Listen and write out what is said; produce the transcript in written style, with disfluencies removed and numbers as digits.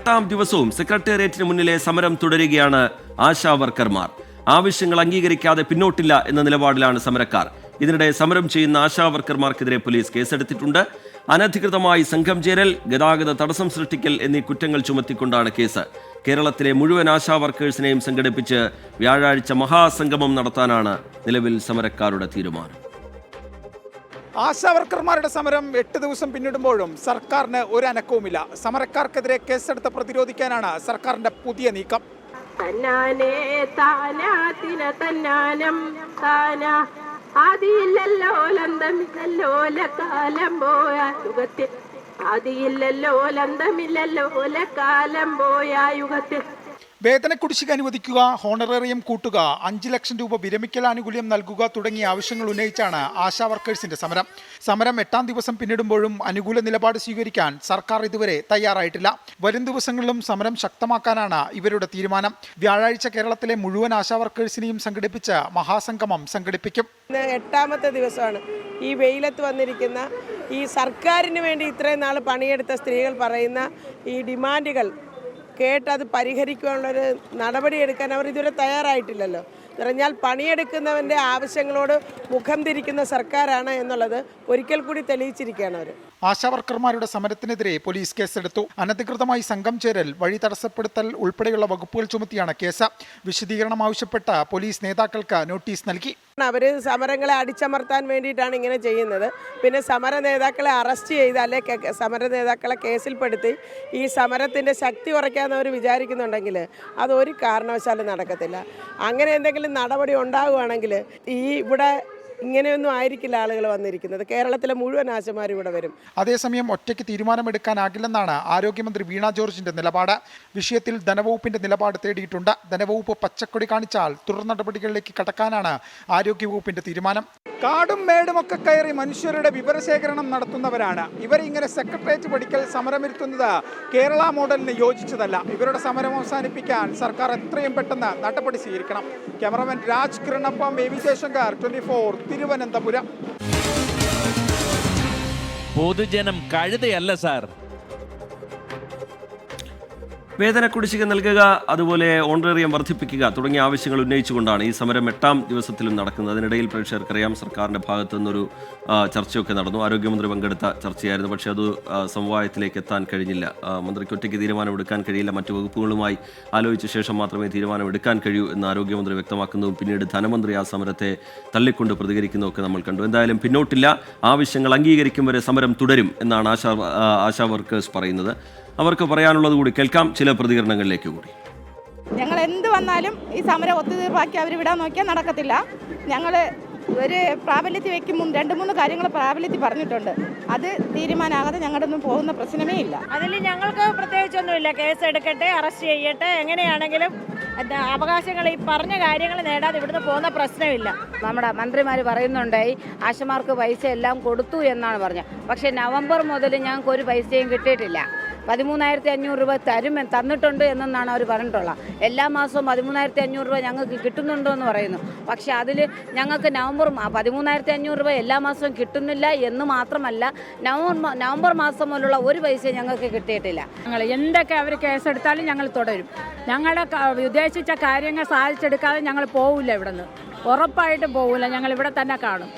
8ാം ദിവസവും സെക്രട്ടേറിയറ്റിന് മുന്നിലെ സമരം തുടരുകയാണ് ആശാ വർക്കർമാർ. ആവശ്യങ്ങൾ അംഗീകരിക്കാതെ പിന്നോട്ടില്ല എന്ന നിലപാടിലാണ് സമരക്കാർ. ഇതിനിടെ സമരം ചെയ്യുന്ന ആശാ വർക്കർമാർക്കെതിരെ പോലീസ് കേസെടുത്തിട്ടുണ്ട്. അനധികൃതമായി സംഘം ചേരൽ, ഗതാഗത തടസ്സം സൃഷ്ടിക്കൽ എന്നീ കുറ്റങ്ങൾ ചുമത്തിക്കൊണ്ടാണ് കേസ്. കേരളത്തിലെ മുഴുവൻ ആശാ വർക്കേഴ്സിനെയും സംഘടിപ്പിച്ച് വ്യാഴാഴ്ച മഹാസംഗമം നടത്താനാണ് നിലവിൽ സമരക്കാരുടെ തീരുമാനം. ആശാവർക്കർമാരുടെ സമരം 8 ദിവസം പിന്നിടുമ്പോഴും സർക്കാരിന് ഒരു അനക്കവുമില്ല. സമരക്കാർക്കെതിരെ കേസെടുത്ത് പ്രതിരോധിക്കാനാണ് സർക്കാരിന്റെ പുതിയ നീക്കം. വേതന കുടിശ്ശിക അനുവദിക്കുക, ഹോണറേറിയം കൂട്ടുക, 5 ലക്ഷം രൂപ വിരമിക്കൽ ആനുകൂല്യം നൽകുക തുടങ്ങിയ ആവശ്യങ്ങൾ ഉന്നയിച്ചാണ് ആശാ വർക്കേഴ്സിന്റെ സമരം. സമരം 8ാം ദിവസം പിന്നിടുമ്പോഴും അനുകൂല നിലപാട് സ്വീകരിക്കാൻ സർക്കാർ ഇതുവരെ തയ്യാറായിട്ടില്ല. വരും ദിവസങ്ങളിലും സമരം ശക്തമാക്കാനാണ് ഇവരുടെ തീരുമാനം. വ്യാഴാഴ്ച കേരളത്തിലെ മുഴുവൻ ആശാ വർക്കേഴ്സിനെയും സംഘടിപ്പിച്ച് മഹാസംഗമം സംഘടിപ്പിക്കും. 8ാമത്തെ ദിവസമാണ് ഈ വെയിലത്ത് വന്നിരിക്കുന്ന ഈ സർക്കാരിന് വേണ്ടി ഇത്രയും നാൾ പണിയെടുത്ത സ്ത്രീകൾ പറയുന്ന ഈ ഡിമാൻഡുകൾ കേട്ടത് പരിഹരിക്കാനുള്ളൊരു നടപടിയെടുക്കാൻ അവർ ഇതുവരെ തയ്യാറായിട്ടില്ലല്ലോ. പറഞ്ഞാൽ പണിയെടുക്കുന്നവൻ്റെ ആവശ്യങ്ങളോട് മുഖം തിരിക്കുന്ന സർക്കാരാണ് എന്നുള്ളത് ഒരിക്കൽ കൂടി തെളിയിച്ചിരിക്കുകയാണ് അവർ. ആശാവർക്കർമാരുടെ സമരത്തിനെതിരെ പോലീസ് കേസെടുത്തു. അനധികൃതമായി സംഘം ചേരൽ, വഴി തടസ്സപ്പെടുത്തൽ ഉൾപ്പെടെയുള്ള വകുപ്പുകൾ ചുമത്തിയാണ് കേസ്. വിശദീകരണം ആവശ്യപ്പെട്ട പോലീസ് നേതാക്കൾക്ക് നോട്ടീസ് നൽകി. അവർ സമരങ്ങളെ അടിച്ചമർത്താൻ വേണ്ടിയിട്ടാണ് ഇങ്ങനെ ചെയ്യുന്നത്. പിന്നെ സമര നേതാക്കളെ അറസ്റ്റ് ചെയ്ത് അല്ലെ സമര നേതാക്കളെ കേസിൽപ്പെടുത്തി ഈ സമരത്തിൻ്റെ ശക്തി കുറയ്ക്കാമെന്ന് അവർ വിചാരിക്കുന്നുണ്ടെങ്കിൽ അതൊരു കാരണവശാലും നടക്കത്തില്ല. അങ്ങനെ എന്തെങ്കിലും നടപടി ഉണ്ടാവുകയാണെങ്കിൽ ഇവിടെ ഇങ്ങനെയൊന്നും ആയിരിക്കില്ല ആളുകൾ വന്നിരിക്കുന്നത്. കേരളത്തിലെ മുഴുവൻ ആശമാരും ഇവിടെ വരും. അതേസമയം ഒറ്റയ്ക്ക് തീരുമാനമെടുക്കാനാകില്ലെന്നാണ് ആരോഗ്യമന്ത്രി വീണ ജോർജിന്റെ നിലപാട്. വിഷയത്തിൽ ധനവകുപ്പിന്റെ നിലപാട് തേടിയിട്ടുണ്ട്. ധനവകുപ്പ് പച്ചക്കൊടി കാണിച്ചാൽ തുടർ നടപടികളിലേക്ക് കടക്കാനാണ് ആരോഗ്യവകുപ്പിന്റെ തീരുമാനം. കാടും മേടുമൊക്കെ കയറി മനുഷ്യരുടെ വിവരശേഖരണം നടത്തുന്നവരാണ് ഇവർ. ഇങ്ങനെ സെക്രട്ടേറിയറ്റ് പടിക്കൽ സമരമിരുത്തുന്നത് കേരള മോഡലിന് യോജിച്ചതല്ല. ഇവരുടെ സമരം അവസാനിപ്പിക്കാൻ സർക്കാർ എത്രയും പെട്ടെന്ന് നടപടി സ്വീകരിക്കണം. ക്യാമറമാൻ രാജ് കിരണപ്പം, എ വി ജയശങ്കർ, 24 തിരുവനന്തപുരം. പൊതുജനം കഴുതയല്ല സാർ. വേതന കുടിശ്ശിക നൽകുക, അതുപോലെ ഓണറേറിയം വർദ്ധിപ്പിക്കുക തുടങ്ങിയ ആവശ്യങ്ങൾ ഉന്നയിച്ചുകൊണ്ടാണ് ഈ സമരം 8ാം ദിവസത്തിലും നടക്കുന്നത്. അതിനിടയിൽ പ്രേക്ഷകർക്കറിയാം, സർക്കാരിൻ്റെ ഭാഗത്തു നിന്നൊരു ചർച്ചയൊക്കെ നടന്നു. ആരോഗ്യമന്ത്രി പങ്കെടുത്ത ചർച്ചയായിരുന്നു. പക്ഷേ അത് സമവായത്തിലേക്ക് എത്താൻ കഴിഞ്ഞില്ല. മന്ത്രിക്ക് ഒറ്റയ്ക്ക് തീരുമാനമെടുക്കാൻ കഴിയില്ല, മറ്റു വകുപ്പുകളുമായി ആലോചിച്ച ശേഷം മാത്രമേ തീരുമാനമെടുക്കാൻ കഴിയൂ എന്ന് ആരോഗ്യമന്ത്രി വ്യക്തമാക്കുന്നതും പിന്നീട് ധനമന്ത്രി ആ സമരത്തെ തള്ളിക്കൊണ്ട് പ്രതികരിക്കുന്നതൊക്കെ നമ്മൾ കണ്ടു. എന്തായാലും പിന്നോട്ടില്ല, ആവശ്യങ്ങൾ അംഗീകരിക്കും വരെ സമരം തുടരും എന്നാണ് ആശാ വർക്കേഴ്സ് പറയുന്നത്. അവർക്ക് പറയാനുള്ളത് കൂടി കേൾക്കാം. ചില പ്രതികരണങ്ങളിലേക്ക് കൂടി. ഞങ്ങൾ എന്ത് വന്നാലും ഈ സമരം ഒത്തുതീർപ്പാക്കി അവർ വിടാൻ നോക്കിയാൽ നടക്കത്തില്ല. ഞങ്ങൾ ഒരു പ്രാബല്യത്തിൽ വയ്ക്കും 2-3 കാര്യങ്ങൾ പ്രാബല്യത്തിൽ പറഞ്ഞിട്ടുണ്ട്. അത് തീരുമാനമാകാതെ ഞങ്ങളുടെ ഒന്നും പോകുന്ന പ്രശ്നമേ ഇല്ല. അതിൽ ഞങ്ങൾക്ക് പ്രത്യേകിച്ചൊന്നുമില്ല. കേസ് എടുക്കട്ടെ, അറസ്റ്റ് ചെയ്യട്ടെ, എങ്ങനെയാണെങ്കിലും അവകാശങ്ങൾ ഈ പറഞ്ഞ കാര്യങ്ങൾ നേടാതെ ഇവിടുന്ന് പോകുന്ന പ്രശ്നമില്ല. നമ്മുടെ മന്ത്രിമാർ പറയുന്നുണ്ടായി ആശമാർക്ക് പൈസ എല്ലാം കൊടുത്തു എന്നാണ് പറഞ്ഞത്. പക്ഷേ നവംബർ മുതൽ ഞങ്ങൾക്ക് ഒരു പൈസയും കിട്ടിയിട്ടില്ല. 13,500 രൂപ തന്നിട്ടുണ്ട് എന്നാണ് അവർ പറഞ്ഞിട്ടുള്ളത്. എല്ലാ മാസവും 13,500 രൂപ ഞങ്ങൾക്ക് കിട്ടുന്നുണ്ടോ എന്ന് പറയുന്നു. പക്ഷേ അതിൽ ഞങ്ങൾക്ക് 13,500 രൂപ എല്ലാ മാസവും കിട്ടുന്നില്ല എന്ന് മാത്രമല്ല, നവംബർ മാസം മുതലുള്ള ഒരു പൈസ ഞങ്ങൾക്ക് കിട്ടിയിട്ടില്ല. ഞങ്ങൾ എന്തൊക്കെ അവർ കേസെടുത്താലും ഞങ്ങൾ തുടരും. ഞങ്ങളുടെ ഉദ്ദേശിച്ച കാര്യങ്ങൾ സാധിച്ചെടുക്കാതെ ഞങ്ങൾ പോവില്ല. ഇവിടെ നിന്ന് ഉറപ്പായിട്ടും പോവില്ല. ഞങ്ങൾ ഇവിടെ തന്നെ കാണും.